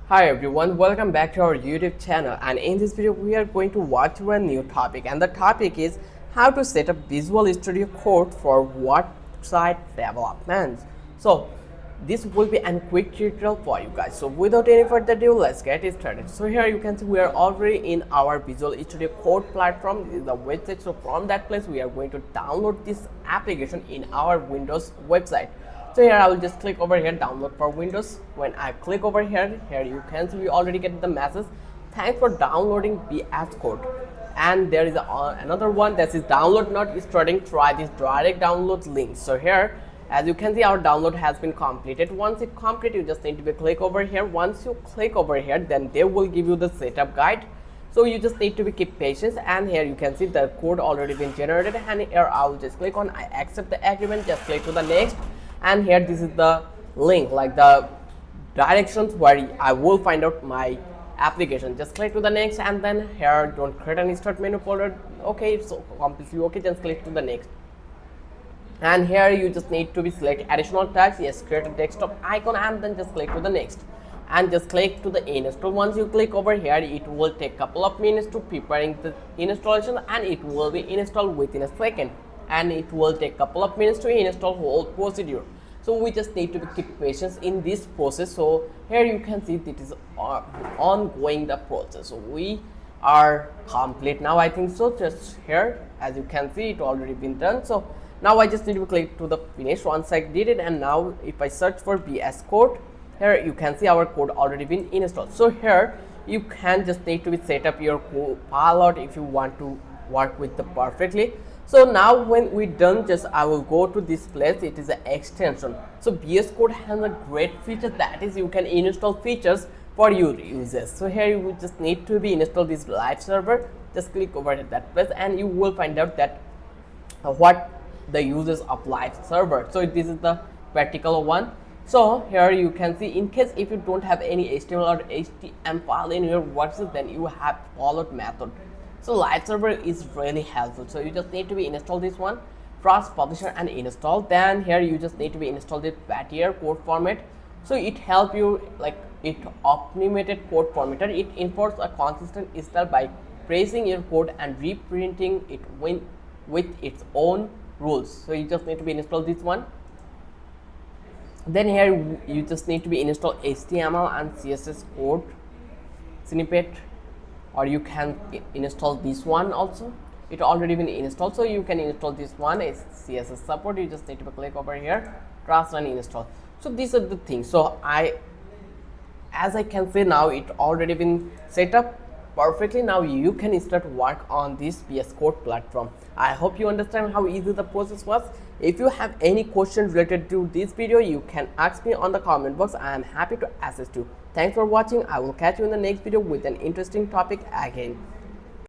Hi everyone, welcome back to our YouTube channel, and in this video we are going to walk through a new topic, and the topic is how to set up Visual Studio Code for website development. So this will be a quick tutorial for you guys. So without any further ado, let's get it started. So here you can see we are already in our Visual Studio Code platform. This is the website. So from that place we are going to download this application in our Windows website. So here I will just click over here, download for Windows. When I click over here you can see we already get the message, thanks for downloading VS Code. And there is another one that is download not starting, try this direct download link. So here as you can see our download has been completed. Once it complete, you just need to click over here. Once you click over here, then they will give you the setup guide. So you just need to keep patience, and here you can see the code already been generated, and here I will just click on I accept the agreement, just click to the next. And here this is the link, like the directions where I will find out my application. Just click to the next, and then here don't create any start menu folder. Okay, so completely okay, just click to the next. And here you just need to be select additional tags, yes, create a desktop icon, and then just click to the next and just click to the install. Once you click over here, it will take a couple of minutes to preparing the installation, and it will be installed within a second, and it will take a couple of minutes to install whole procedure. So we just need to keep patience in this process. So here you can see it is ongoing the process. So we are complete now, I think so. Just here as you can see it already been done. So now I just need to click to the finish. Once I did it, and now if I search for VS Code, here you can see our code already been installed. So here you can just need to set up your pilot if you want to work with the perfectly. So now when we done, just I will go to this place. It is an extension. So VS Code has a great feature, that is you can install features for your users. So here you will just need to be install this live server. Just click over at that place, and you will find out that what the uses of live server. So this is the particular one. So here you can see, in case if you don't have any HTML or HTML file in your workspace, then you have followed method. So live server is really helpful. So you just need to be install this one, trust publisher and install. Then here you just need to be install the Battier code format. So it help you, like it optimized code formatter. It enforces a consistent install by pressing your code and reprinting it with its own rules. So you just need to be install this one. Then here you just need to be install HTML and CSS code snippet, or you can install this one also. It already been installed, so you can install this one is CSS support. You just need to click over here, trust and install. So these are the things. So as I can say now, it already been set up perfectly. Now you can start work on this VS Code platform. I hope you understand how easy the process was. If you have any questions related to this video, you can ask me on the comment box. I am happy to assist you. Thanks for watching. I will catch you in the next video with an interesting topic again.